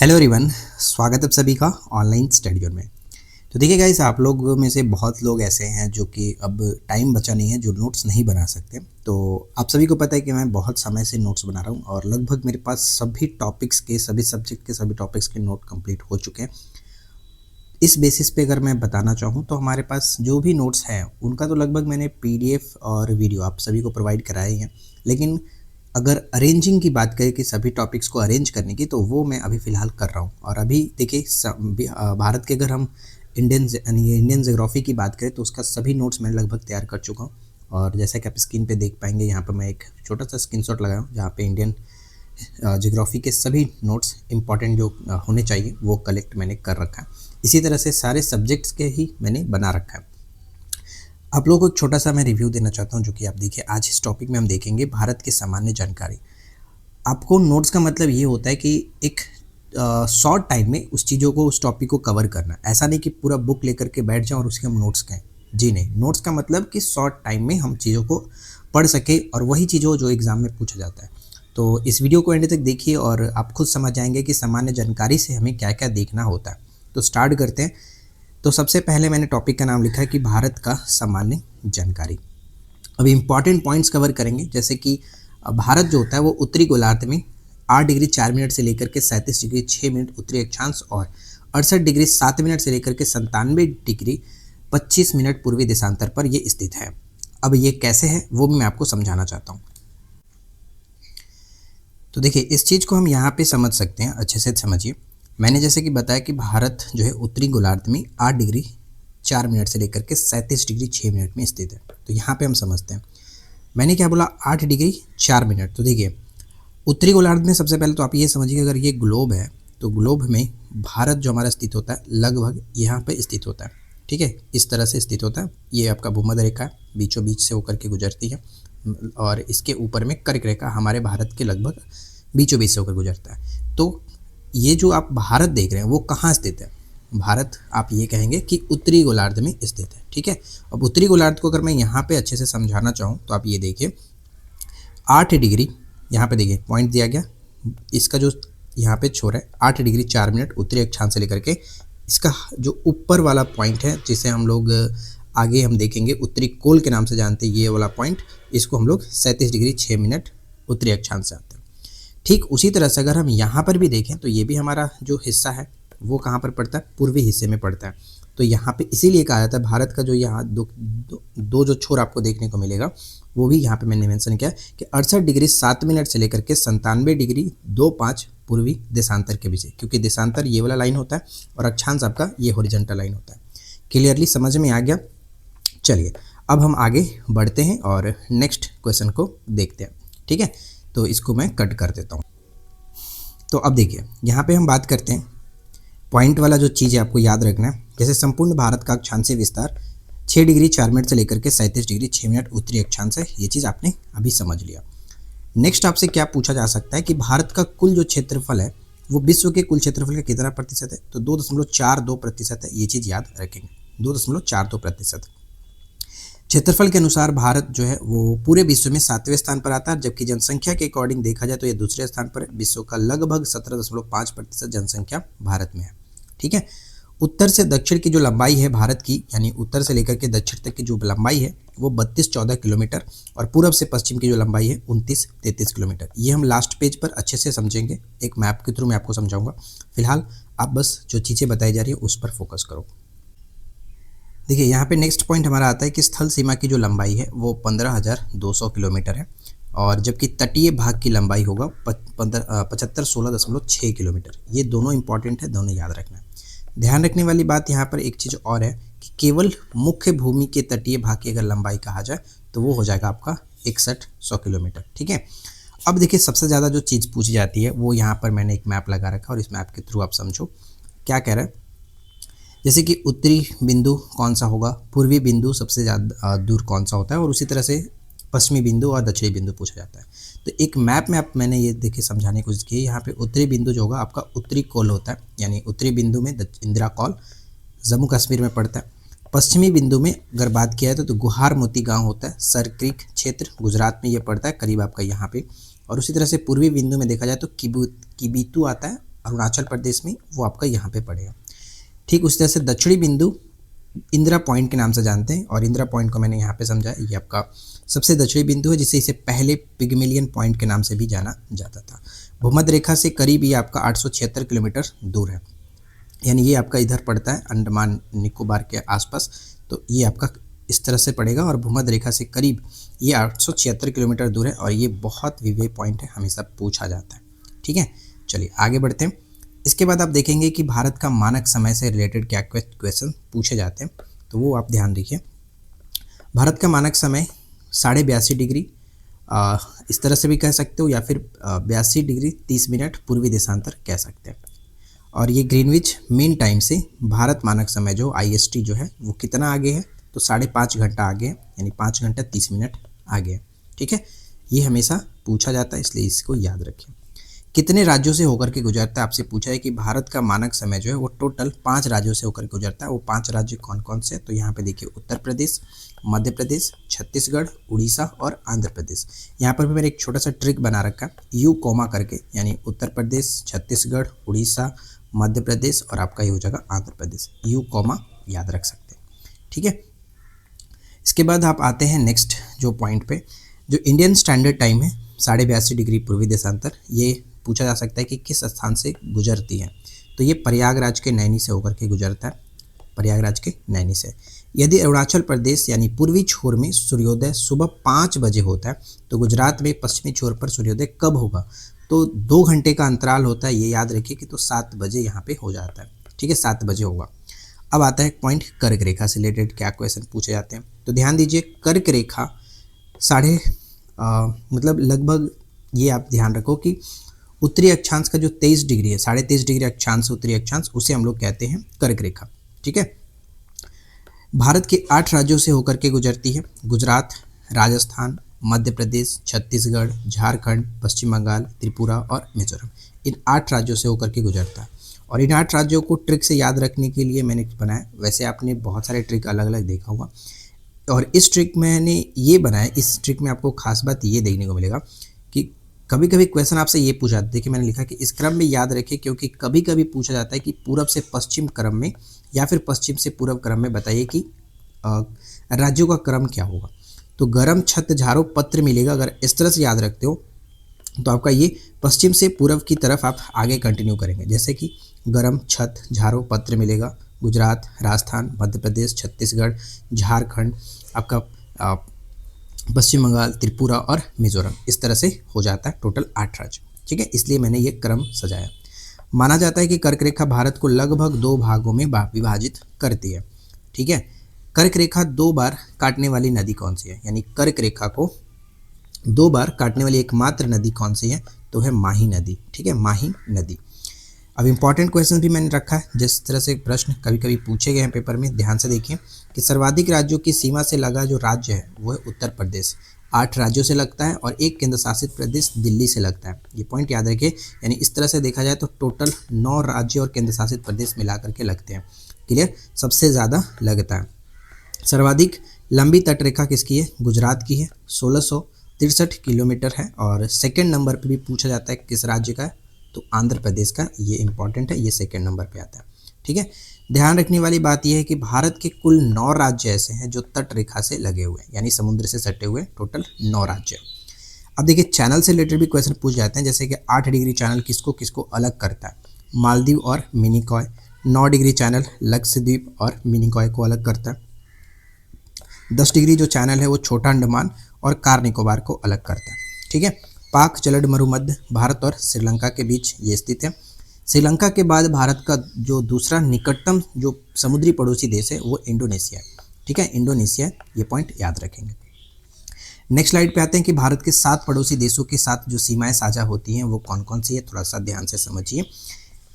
Hello everyone, स्वागत है आप सभी का ऑनलाइन स्टडी जोन में। तो देखिए गाइस, आप लोग में से बहुत लोग ऐसे हैं जो कि अब टाइम बचा नहीं है, जो नोट्स नहीं बना सकते। तो आप सभी को पता है कि मैं बहुत समय से नोट्स बना रहा हूँ और लगभग मेरे पास सभी टॉपिक्स के, सभी सब्जेक्ट के सभी टॉपिक्स के नोट कंप्लीट हो चुके हैं। इस बेसिस पे अगर मैं बताना चाहूँ तो हमारे पास जो भी नोट्स हैं उनका तो लगभग मैंने पीडीएफ और वीडियो आप सभी को प्रोवाइड कराए हैं। लेकिन अगर अरेंजिंग की बात करें कि सभी टॉपिक्स को अरेंज करने की, तो वो मैं अभी फ़िलहाल कर रहा हूँ। और अभी देखिए भारत के अगर हम इंडियन ज्योग्राफी की बात करें तो उसका सभी नोट्स मैं लगभग तैयार कर चुका हूँ। और जैसा कि आप स्क्रीन पे देख पाएंगे, यहाँ पर मैं एक छोटा सा स्क्रीनशॉट लगाया हूँ जहाँ पे इंडियन ज्योग्राफी के सभी नोट्स इंपॉर्टेंट जो होने चाहिए वो कलेक्ट मैंने कर रखा है। इसी तरह से सारे सब्जेक्ट्स के ही मैंने बना रखा है। आप लोगों को एक छोटा सा मैं रिव्यू देना चाहता हूं, जो कि आप देखिए आज इस टॉपिक में हम देखेंगे भारत की सामान्य जानकारी। आपको नोट्स का मतलब ये होता है कि एक शॉर्ट टाइम में उस चीज़ों को, उस टॉपिक को कवर करना। ऐसा नहीं कि पूरा बुक लेकर के बैठ जाएं और उसके हम नोट्स कहें। जी नहीं, नोट्स का मतलब कि शॉर्ट टाइम में हम चीज़ों को पढ़ सके और वही चीज़ों जो एग्ज़ाम में पूछा जाता है। तो इस वीडियो को एंड तक देखिए और आप खुद समझ जाएंगे कि सामान्य जानकारी से हमें क्या क्या देखना होता है। तो स्टार्ट करते हैं। तो सबसे पहले मैंने टॉपिक का नाम लिखा है कि भारत का सामान्य जानकारी। अब इम्पॉर्टेंट पॉइंट्स कवर करेंगे, जैसे कि भारत जो होता है वो उत्तरी गोलार्ध में 8 डिग्री 4 मिनट से लेकर के 37 डिग्री 6 मिनट उत्तरी अक्षांश और 68 डिग्री 7 मिनट से लेकर के 97 डिग्री 25 मिनट पूर्वी देशांतर पर ये स्थित है। अब ये कैसे है वो भी मैं आपको समझाना चाहता हूँ। तो देखिए, इस चीज़ को हम यहाँ पे समझ सकते हैं, अच्छे से समझिए। मैंने जैसे कि बताया कि भारत जो है उत्तरी गोलार्ध में 8 डिग्री 4 मिनट से लेकर के 37 डिग्री 6 मिनट में स्थित है। तो यहाँ पे हम समझते हैं, मैंने क्या बोला, 8 डिग्री 4 मिनट। तो देखिए, उत्तरी गोलार्ध में सबसे पहले तो आप ये समझिए, अगर ये ग्लोब है तो ग्लोब में भारत जो हमारा स्थित होता है लगभग यहाँ पे स्थित होता है। ठीक है, इस तरह से स्थित होता है। ये आपका भूमध्य रेखा है, बीचों बीच से होकर के गुजरती है और इसके ऊपर में कर्क रेखा हमारे भारत के लगभग बीचों बीच से होकर गुजरता है। तो ये जो आप भारत देख रहे हैं वो कहाँ स्थित है? भारत आप ये कहेंगे कि उत्तरी गोलार्ध में स्थित है। ठीक है, अब उत्तरी गोलार्ध को अगर मैं यहाँ पे अच्छे से समझाना चाहूँ तो आप ये देखिए, 8 डिग्री यहाँ पे देखिए पॉइंट दिया गया, इसका जो यहाँ पे छोर है 8 डिग्री 4 मिनट उत्तरी अक्षांश से लेकर के इसका जो ऊपर वाला पॉइंट है, जिसे हम लोग आगे हम देखेंगे उत्तरी कोल के नाम से जानते हैं, ये वाला पॉइंट, इसको हम लोग 37 डिग्री 6 मिनट उत्तरी अक्षांश से आते हैं। ठीक उसी तरह से अगर हम यहाँ पर भी देखें तो ये भी हमारा जो हिस्सा है वो कहाँ पर पड़ता है? पूर्वी हिस्से में पड़ता है। तो यहाँ पे इसीलिए कहा जाता है भारत का जो यहाँ दो जो छोर आपको देखने को मिलेगा वो भी यहाँ पे मैंने मेंशन किया कि 68 डिग्री 7 मिनट से लेकर के 97 डिग्री 25 पूर्वी देशांतर के बीच है, क्योंकि देशांतर ये वाला लाइन होता है और अक्षांश आपका ये हॉरिजॉन्टल लाइन होता है। क्लियरली समझ में आ गया? चलिए अब हम आगे बढ़ते हैं और नेक्स्ट क्वेश्चन को देखते हैं। ठीक है, तो इसको मैं कट कर देता हूँ। तो अब देखिए, यहाँ पे हम बात करते हैं पॉइंट वाला जो चीज़ है, आपको याद रखना है। जैसे संपूर्ण भारत का अक्षांशीय विस्तार 6 डिग्री 4 मिनट से लेकर के 37 डिग्री 6 मिनट उत्तरी अक्षांश है। ये चीज़ आपने अभी समझ लिया। नेक्स्ट आपसे क्या पूछा जा सकता है कि भारत का कुल जो क्षेत्रफल है वो विश्व के कुल क्षेत्रफल का कितना प्रतिशत है? तो 2.42% है। ये चीज़ याद रखेंगे, 2.42%। क्षेत्रफल के अनुसार भारत जो है वो पूरे विश्व में 7वें स्थान पर आता है, जबकि जनसंख्या के अकॉर्डिंग देखा जाए तो ये दूसरे स्थान पर है। विश्व का लगभग 17.5% जनसंख्या भारत में है। ठीक है, उत्तर से दक्षिण की जो लंबाई है भारत की, यानी उत्तर से लेकर के दक्षिण तक की जो लंबाई है वो 32-14 किलोमीटर और पूर्व से पश्चिम की जो लंबाई है 29-33 किलोमीटर। ये हम लास्ट पेज पर अच्छे से समझेंगे, एक मैप के थ्रू मैं आपको समझाऊंगा। फिलहाल आप बस जो चीज़ें बताई जा रही है उस पर फोकस करो। देखिए, यहाँ पे नेक्स्ट पॉइंट हमारा आता है कि स्थल सीमा की जो लंबाई है वो 15,200 किलोमीटर है और जबकि तटीय भाग की लंबाई होगा 7516.6 किलोमीटर। ये दोनों इंपॉर्टेंट है, दोनों याद रखना है। ध्यान रखने वाली बात यहाँ पर एक चीज़ और है कि केवल मुख्य भूमि के तटीय भाग की अगर लंबाई कहा जाए तो वो हो जाएगा आपका 6100 किलोमीटर। ठीक है, अब देखिए सबसे ज़्यादा जो चीज़ पूछी जाती है वो यहाँ पर मैंने एक मैप लगा रखा है और इस मैप के थ्रू आप समझो क्या कह रहा है। जैसे कि उत्तरी बिंदु कौन सा होगा, पूर्वी बिंदु सबसे ज़्यादा दूर कौन सा होता है, और उसी तरह से पश्चिमी बिंदु और दक्षिणी बिंदु पूछा जाता है। तो एक मैप में आप मैंने ये देखिए समझाने की कोशिश की। यहाँ पे उत्तरी बिंदु जो होगा आपका उत्तरी कोल होता है, यानी उत्तरी बिंदु में इंदिरा कौल जम्मू कश्मीर में पड़ता है। पश्चिमी बिंदु में अगर बात किया जाए तो गुहार मोती गाँव होता है, सर क्रीक क्षेत्र गुजरात में ये पड़ता है, करीब आपका यहाँ पे। और उसी तरह से पूर्वी बिंदु में देखा जाए तो किबीतू आता है अरुणाचल प्रदेश में, वो आपका यहाँ पे पड़ेगा। ठीक उस तरह से दक्षिणी बिंदु इंदिरा पॉइंट के नाम से जानते हैं, और इंदिरा पॉइंट को मैंने यहाँ पे समझा, ये आपका सबसे दक्षिणी बिंदु है, जिसे इसे पहले पिगमिलियन पॉइंट के नाम से भी जाना जाता था। भूमध्य रेखा से करीब ये आपका 876 किलोमीटर दूर है, यानी ये आपका इधर पड़ता है अंडमान निकोबार के आसपास, तो ये आपका इस तरह से पड़ेगा, और भूमध्य रेखा से करीब ये 876 किलोमीटर दूर है, और ये बहुत विवेय पॉइंट है, हमेशा पूछा जाता है। ठीक है, चलिए आगे बढ़ते हैं। इसके बाद आप देखेंगे कि भारत का मानक समय से रिलेटेड क्या क्वेश्चन पूछे जाते हैं, तो वो आप ध्यान रखिए। भारत का मानक समय 82.5 डिग्री इस तरह से भी कह सकते हो, या फिर 82 डिग्री 30 मिनट पूर्वी देशांतर कह सकते हैं। और ये ग्रीनविच मीन टाइम से भारत मानक समय जो IST जो है वो कितना आगे है, तो 5.5 घंटा आगे है, यानी 5 घंटा 30 मिनट आगे है। ठीक है, ये हमेशा पूछा जाता है, इसलिए इसको याद रखें। कितने राज्यों से होकर के गुजरता है, आपसे पूछा है कि भारत का मानक समय जो है वो टोटल 5 राज्यों से होकर के गुजरता है। वो 5 राज्य कौन कौन से हैं, तो यहाँ पे देखिए उत्तर प्रदेश, मध्य प्रदेश, छत्तीसगढ़, उड़ीसा और आंध्र प्रदेश। यहाँ पर भी मैंने एक छोटा सा ट्रिक बना रखा है, यू कोमा करके, यानी उत्तर प्रदेश, छत्तीसगढ़, उड़ीसा, मध्य प्रदेश और आपका ये हो जाएगा आंध्र प्रदेश, यू कोमा याद रख सकते हैं। ठीक है, इसके बाद आप आते हैं नेक्स्ट जो पॉइंट पे, जो इंडियन स्टैंडर्ड टाइम है 82.5 डिग्री पूर्वी देशांतर, ये पूछा जा सकता है कि किस स्थान से गुजरती है, तो ये प्रयागराज के नैनी से होकर के गुजरता है, प्रयागराज के नैनी से। यदि अरुणाचल प्रदेश यानी पूर्वी छोर में सूर्योदय सुबह 5 बजे होता है, तो गुजरात में पश्चिमी छोर पर सूर्योदय कब होगा, तो 2 घंटे का अंतराल होता है, ये याद रखिए कि तो 7 बजे यहाँ पे हो जाता है। ठीक है, 7 बजे होगा। अब आता है पॉइंट कर्क रेखा से रिलेटेड क्या क्वेश्चन पूछे जाते हैं, तो ध्यान दीजिए कर्क रेखा मतलब लगभग ये आप ध्यान रखो कि उत्तरी अक्षांश का जो 23 डिग्री है, 23.5 डिग्री अक्षांश उत्तरी अक्षांश, उसे हम लोग कहते हैं कर्क रेखा। ठीक है, भारत के 8 राज्यों से होकर के गुजरती है, गुजरात, राजस्थान, मध्य प्रदेश, छत्तीसगढ़, झारखंड, पश्चिम बंगाल, त्रिपुरा और मिजोरम। इन 8 राज्यों से होकर के गुजरता है, और इन 8 राज्यों को ट्रिक से याद रखने के लिए मैंने बनाया। वैसे आपने बहुत सारे ट्रिक अलग अलग देखा होगा, और इस ट्रिक मैंने ये बनाया, इस ट्रिक में आपको खास बात ये देखने को मिलेगा कि कभी कभी क्वेश्चन आपसे ये पूछा जाता है, देखिए मैंने लिखा कि इस क्रम में याद रखें, क्योंकि कभी कभी पूछा जाता है कि पूर्व से पश्चिम क्रम में या फिर पश्चिम से पूर्व क्रम में बताइए कि राज्यों का क्रम क्या होगा। तो गरम, छत, झारो, पत्र मिलेगा, अगर इस तरह से याद रखते हो तो आपका ये पश्चिम से पूर्व की तरफ आप आगे कंटिन्यू करेंगे, जैसे कि गरम, छत, झारो, पत्र मिलेगा, गुजरात, राजस्थान, मध्य प्रदेश, छत्तीसगढ़, झारखंड, आपका पश्चिम बंगाल, त्रिपुरा और मिजोरम, इस तरह से हो जाता है टोटल 8 राज्य। ठीक है, इसलिए मैंने ये क्रम सजाया। माना जाता है कि कर्क रेखा भारत को लगभग 2 भागों में विभाजित करती है। ठीक है, कर्क रेखा 2 बार काटने वाली नदी कौन सी है, यानी कर्क रेखा को 2 बार काटने वाली एकमात्र नदी कौन सी है, तो है माही नदी। ठीक है, माही नदी। अब इंपॉर्टेंट क्वेश्चन भी मैंने रखा है, जिस तरह से प्रश्न कभी कभी पूछे गए हैं पेपर में, ध्यान से देखिए कि सर्वाधिक राज्यों की सीमा से लगा जो राज्य है वो है उत्तर प्रदेश, 8 राज्यों से लगता है, और एक केंद्र शासित प्रदेश दिल्ली से लगता है। ये पॉइंट याद रखिए, यानी इस तरह से देखा जाए तो टोटल 9 राज्य और केंद्र शासित प्रदेश मिला करके लगते हैं। क्लियर, सबसे ज़्यादा लगता है। सर्वाधिक लंबी तटरेखा किसकी है, गुजरात की है, 1663 किलोमीटर है, और सेकेंड नंबर पर भी पूछा जाता है किस राज्य का है, तो आंध्र प्रदेश का। ये इंपॉर्टेंट है, ये सेकेंड नंबर पे आता है। ठीक है, ध्यान रखने वाली बात यह है कि भारत के कुल 9 राज्य ऐसे हैं जो तट रेखा से लगे हुए हैं, यानी समुद्र से सटे हुए, टोटल 9 राज्य। अब देखिए चैनल से रिलेटेड भी क्वेश्चन पूछ जाते हैं, जैसे कि 8 डिग्री चैनल किसको किसको अलग करता है, मालदीव और मिनिकॉय। 9 डिग्री चैनल लक्षद्वीप और मिनिकॉय को अलग करता है। 10 डिग्री जो चैनल है वो छोटा अंडमान और कार निकोबार को अलग करता है। ठीक है, पाक जलद मरुमध्य भारत और श्रीलंका के बीच ये स्थित है। श्रीलंका के बाद भारत का जो दूसरा निकटतम जो समुद्री पड़ोसी देश है वो इंडोनेशिया है। ठीक है, इंडोनेशिया, ये पॉइंट याद रखेंगे। नेक्स्ट स्लाइड पे आते हैं कि भारत के 7 पड़ोसी देशों के साथ जो सीमाएं साझा होती हैं वो कौन कौन सी है, थोड़ा सा ध्यान से समझिए।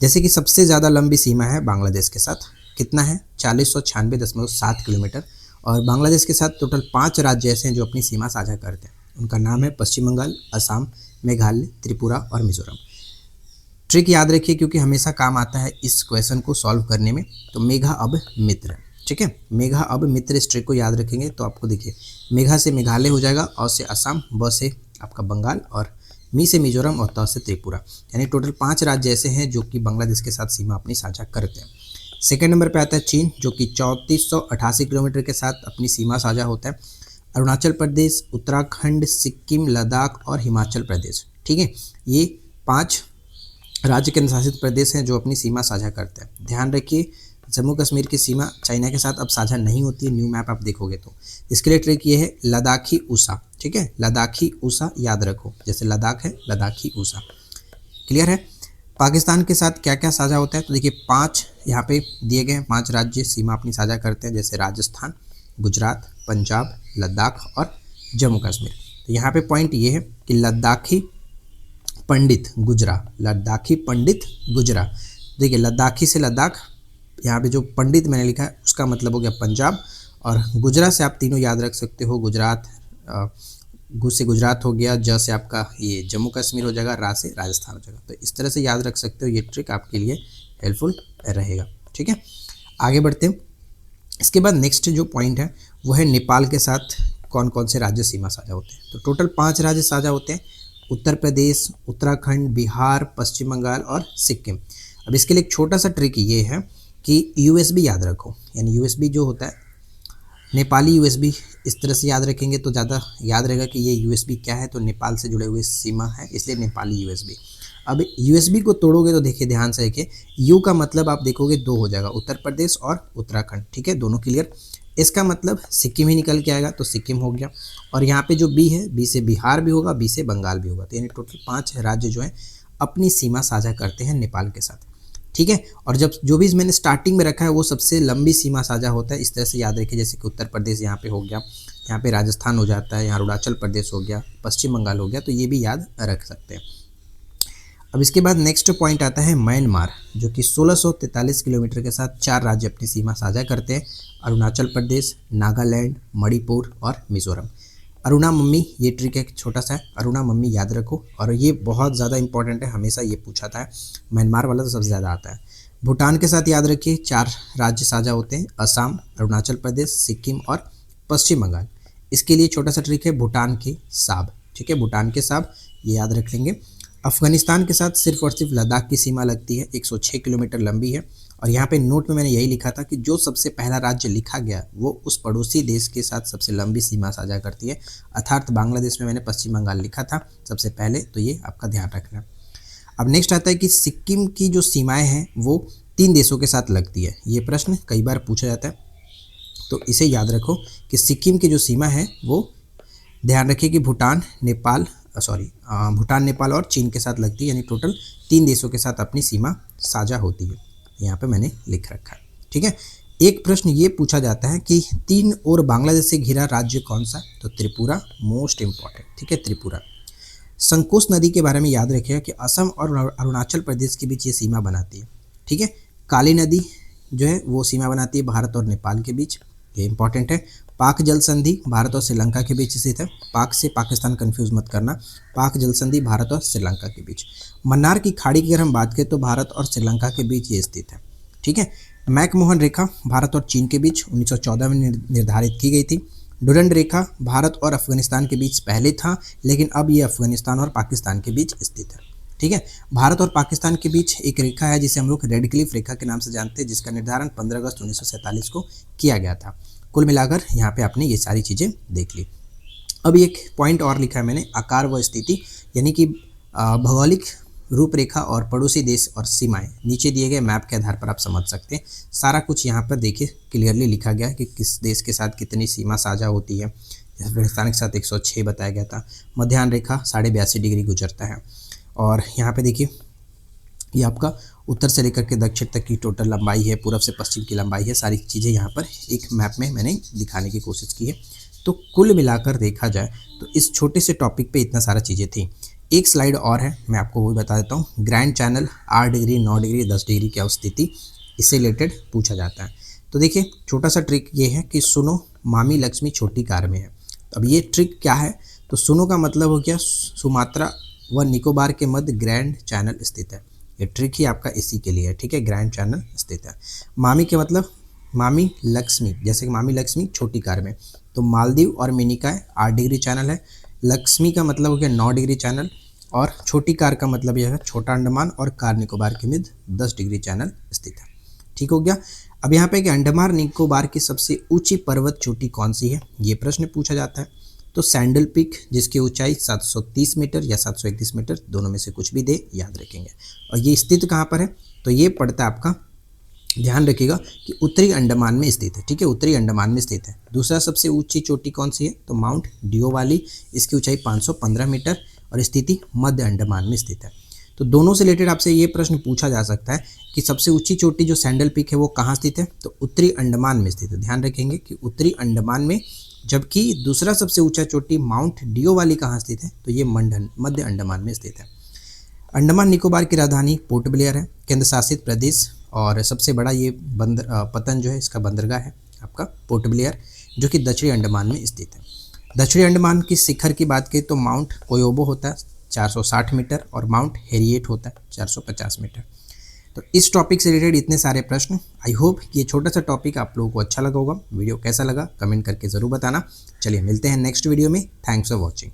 जैसे कि सबसे ज़्यादा लंबी सीमा है बांग्लादेश के साथ, कितना है, 4096.7 किलोमीटर, और बांग्लादेश के साथ टोटल 5 राज्य ऐसे हैं जो अपनी सीमा साझा करते हैं। उनका नाम है पश्चिम बंगाल, असम, मेघालय, त्रिपुरा और मिजोरम। ट्रिक याद रखिए क्योंकि हमेशा काम आता है इस क्वेश्चन को सॉल्व करने में। तो मेघा अब मित्र, ठीक है, मेघा अब मित्र, इस ट्रिक को याद रखेंगे तो आपको देखिए मेघा से मेघालय हो जाएगा, और से असम, ब से आपका बंगाल, और मी से मिजोरम और त से त्रिपुरा। यानी टोटल 5 राज्य ऐसे हैं जो कि बांग्लादेश के साथ सीमा अपनी साझा करते हैं। सेकेंड नंबर पे आता है चीन, जो कि 3488 किलोमीटर के साथ अपनी सीमा साझा होता है। अरुणाचल प्रदेश, उत्तराखंड, सिक्किम, लद्दाख और हिमाचल प्रदेश, ठीक है, ये 5 राज्य केंद्र शासित प्रदेश हैं जो अपनी सीमा साझा करते हैं। ध्यान रखिए, जम्मू कश्मीर की सीमा चाइना के साथ अब साझा नहीं होती है, न्यू मैप आप देखोगे तो। इसके लिए ट्रिक ये है लद्दाखी ऊषा, ठीक है, लद्दाखी ऊषा याद रखो, जैसे लद्दाख है लद्दाखी ऊषा। क्लियर है। पाकिस्तान के साथ क्या क्या साझा होता है, तो देखिए 5 यहाँ पे दिए गए हैं, 5 राज्य सीमा अपनी साझा करते हैं, जैसे राजस्थान, गुजरात, पंजाब, लद्दाख और जम्मू कश्मीर। तो यहाँ पे पॉइंट ये है कि लद्दाखी पंडित गुजरा, लद्दाखी पंडित गुजरा। देखिए लद्दाखी से लद्दाख, यहाँ पे जो पंडित मैंने लिखा है उसका मतलब हो गया पंजाब, और गुजरा से आप तीनों याद रख सकते हो, गुजरात, गु से गुजरात हो गया, ज से आपका ये जम्मू कश्मीर हो जाएगा, रा से राजस्थान हो जाएगा। तो इस तरह से याद रख सकते हो, ये ट्रिक आपके लिए हेल्पफुल रहेगा। ठीक है, आगे बढ़ते हैं। इसके बाद नेक्स्ट जो पॉइंट है वो है नेपाल के साथ कौन कौन से राज्य सीमा साझा होते हैं। तो टोटल 5 राज्य साझा होते हैं, उत्तर प्रदेश, उत्तराखंड, बिहार, पश्चिम बंगाल और सिक्किम। अब इसके लिए एक छोटा सा ट्रिक ये है कि यूएसबी याद रखो, यानी यूएसबी जो होता है नेपाली यूएसबी, इस तरह से याद रखेंगे तो ज़्यादा याद रहेगा कि ये यूएसबी क्या है, तो नेपाल से जुड़े हुए सीमा है, इसलिए नेपाली यूएसबी। अब यूएसबी को तोड़ोगे तो देखिए ध्यान से देखिए, यू का मतलब आप देखोगे 2 हो जाएगा, उत्तर प्रदेश और उत्तराखंड, ठीक है, दोनों क्लियर। इसका मतलब सिक्किम ही निकल के आएगा, तो सिक्किम हो गया। और यहाँ पे जो बी है, बी से बिहार भी होगा, बी से बंगाल भी होगा। तो यानी टोटल 5 राज्य जो है अपनी सीमा साझा करते हैं नेपाल के साथ, ठीक है। और जब जो भी मैंने स्टार्टिंग में रखा है वो सबसे लंबी सीमा साझा होता है, इस तरह से याद रखिए। जैसे कि उत्तर प्रदेश यहाँ पे हो गया, यहाँ पे राजस्थान हो जाता है, यहाँ अरुणाचल प्रदेश हो गया, पश्चिम बंगाल हो गया, तो ये भी याद रख सकते हैं। अब इसके बाद नेक्स्ट पॉइंट आता है म्यांमार, जो कि 1643 किलोमीटर के साथ 4 राज्य अपनी सीमा साझा करते हैं, अरुणाचल प्रदेश, नागालैंड, मणिपुर और मिजोरम। अरुणा मम्मी, ये ट्रिक एक छोटा सा है, अरुणा मम्मी याद रखो, और ये बहुत ज़्यादा इंपॉर्टेंट है, हमेशा ये पूछा था। म्यांमार वाला तो सबसे ज़्यादा आता है। भूटान के साथ याद रखिए 4 राज्य साझा होते हैं, असम, अरुणाचल प्रदेश, सिक्किम और पश्चिम बंगाल। इसके लिए छोटा सा ट्रिक है भूटान के साब, ठीक है, भूटान के साब ये याद रख लेंगे। अफगानिस्तान के साथ सिर्फ और सिर्फ लद्दाख की सीमा लगती है, 106 किलोमीटर लंबी है। और यहाँ पे नोट में मैंने यही लिखा था कि जो सबसे पहला राज्य लिखा गया वो उस पड़ोसी देश के साथ सबसे लंबी सीमा साझा करती है, अर्थात बांग्लादेश में मैंने पश्चिम बंगाल लिखा था सबसे पहले, तो ये आपका ध्यान रखना। अब नेक्स्ट आता है कि सिक्किम की जो सीमाएं हैं वो 3 देशों के साथ लगती है। ये प्रश्न कई बार पूछा जाता है, तो इसे याद रखो कि सिक्किम की जो सीमा है वो ध्यान रखिए कि भूटान, नेपाल और चीन के साथ लगती है, यानी टोटल 3 देशों के साथ अपनी सीमा साझा होती है। यहाँ पे मैंने लिख रखा है, ठीक है। एक प्रश्न ये पूछा जाता है कि 3 और बांग्लादेश से घिरा राज्य कौन सा, तो त्रिपुरा मोस्ट इंपॉर्टेंट, ठीक है, त्रिपुरा। संकोच नदी के बारे में याद रखिएगा कि असम और अरुणाचल प्रदेश के बीच ये सीमा बनाती है, ठीक है। काली नदी जो है वो सीमा बनाती है भारत और नेपाल के बीच, ये इंपॉर्टेंट है। पाक जल संधि भारत और श्रीलंका के बीच स्थित है, पाक से पाकिस्तान कंफ्यूज मत करना, पाक जल संधि भारत और श्रीलंका के बीच। मन्नार की खाड़ी की अगर हम बात करें तो भारत और श्रीलंका के बीच ये स्थित है, ठीक है। मैकमोहन रेखा भारत और चीन के बीच 1914 में निर्धारित की गई थी। डुरंड रेखा भारत और अफगानिस्तान के बीच पहले था, लेकिन अब ये अफगानिस्तान और पाकिस्तान के बीच स्थित है, ठीक है। भारत और पाकिस्तान के बीच एक रेखा है जिसे हम लोग रेड क्लिफ रेखा के नाम से जानते हैं, जिसका निर्धारण 15 अगस्त 1947 को किया गया था। कुल मिलाकर यहाँ पे आपने ये सारी चीज़ें देख ली। अब एक पॉइंट और लिखा है मैंने, आकार व स्थिति, यानी कि भौगोलिक रूपरेखा और पड़ोसी देश और सीमाएं नीचे दिए गए मैप के आधार पर आप समझ सकते हैं। सारा कुछ यहाँ पर देखिए क्लियरली लिखा गया है कि किस देश के साथ कितनी सीमा साझा होती है। अफगानिस्तान के साथ 106 बताया गया था। मध्याह्न रेखा 82.5 डिग्री गुजरता है। और यहाँ पे देखिए ये आपका उत्तर से लेकर के दक्षिण तक की टोटल लंबाई है, पूर्व से पश्चिम की लंबाई है, सारी चीज़ें यहाँ पर एक मैप में मैंने दिखाने की कोशिश की है। तो कुल मिलाकर देखा जाए तो इस छोटे से टॉपिक पे इतना सारा चीज़ें थी। एक स्लाइड और है, मैं आपको वो बता देता हूँ। Grand channel 8 degree, 9 degree, 10 degree की अवस्थिति, इससे रिलेटेड पूछा जाता है। तो देखिए छोटा सा ट्रिक ये है कि सुनो मामी लक्ष्मी छोटी कार में है। अब ये ट्रिक क्या है, तो सुनो का मतलब हो गया सुमात्रा व निकोबार के मध्य ग्रैंड चैनल स्थित है। ये ट्रिक ही आपका इसी के लिए है, ठीक है, ग्रैंड चैनल स्थित है। मामी के मतलब मामी लक्ष्मी, जैसे कि मामी लक्ष्मी छोटी कार में, तो मालदीव और मिनिकॉय 8 डिग्री चैनल है। लक्ष्मी का मतलब हो गया 9 डिग्री चैनल, और छोटी कार का मतलब यह है छोटा अंडमान और कार निकोबार के मध्य 10 डिग्री चैनल स्थित है। ठीक हो गया। अब यहाँ पे कि अंडमान निकोबार की सबसे ऊंची पर्वत चोटी कौन सी है, ये प्रश्न पूछा जाता है। तो सैंडल पीक, जिसकी ऊंचाई 730 मीटर या 731 मीटर, दोनों में से कुछ भी दे, याद रखेंगे। और ये स्थित कहाँ पर है, तो ये पड़ता है आपका, ध्यान रखिएगा कि उत्तरी अंडमान में स्थित है। ठीक है, उत्तरी अंडमान में स्थित है। दूसरा सबसे ऊंची चोटी कौन सी है, तो माउंट डियोवाली, इसकी ऊंचाई 515 मीटर और स्थिति मध्य अंडमान में स्थित है। तो दोनों से रिलेटेड आपसे ये प्रश्न पूछा जा सकता है कि सबसे ऊंची चोटी जो सैंडल पीक है वो कहाँ स्थित है, तो उत्तरी अंडमान में स्थित है। ध्यान रखेंगे कि उत्तरी अंडमान में, जबकि दूसरा सबसे ऊंचा चोटी माउंट डियोवाली कहाँ स्थित है, तो ये मध्य अंडमान में स्थित है। अंडमान निकोबार की राजधानी पोर्ट ब्लेयर है, केंद्र शासित प्रदेश, और सबसे बड़ा ये पतन जो है इसका बंदरगाह है आपका पोर्ट ब्लेयर, जो कि दक्षिणी अंडमान में स्थित है। दक्षिणी अंडमान की शिखर की बात करें तो माउंट कोयोबो होता है 460 मीटर और माउंट हेरिएट होता है 450 मीटर। तो इस टॉपिक से रिलेटेड इतने सारे प्रश्न। आई होप कि ये छोटा सा टॉपिक आप लोगों को अच्छा लगा होगा। वीडियो कैसा लगा कमेंट करके ज़रूर बताना। चलिए मिलते हैं नेक्स्ट वीडियो में। Thanks for watching.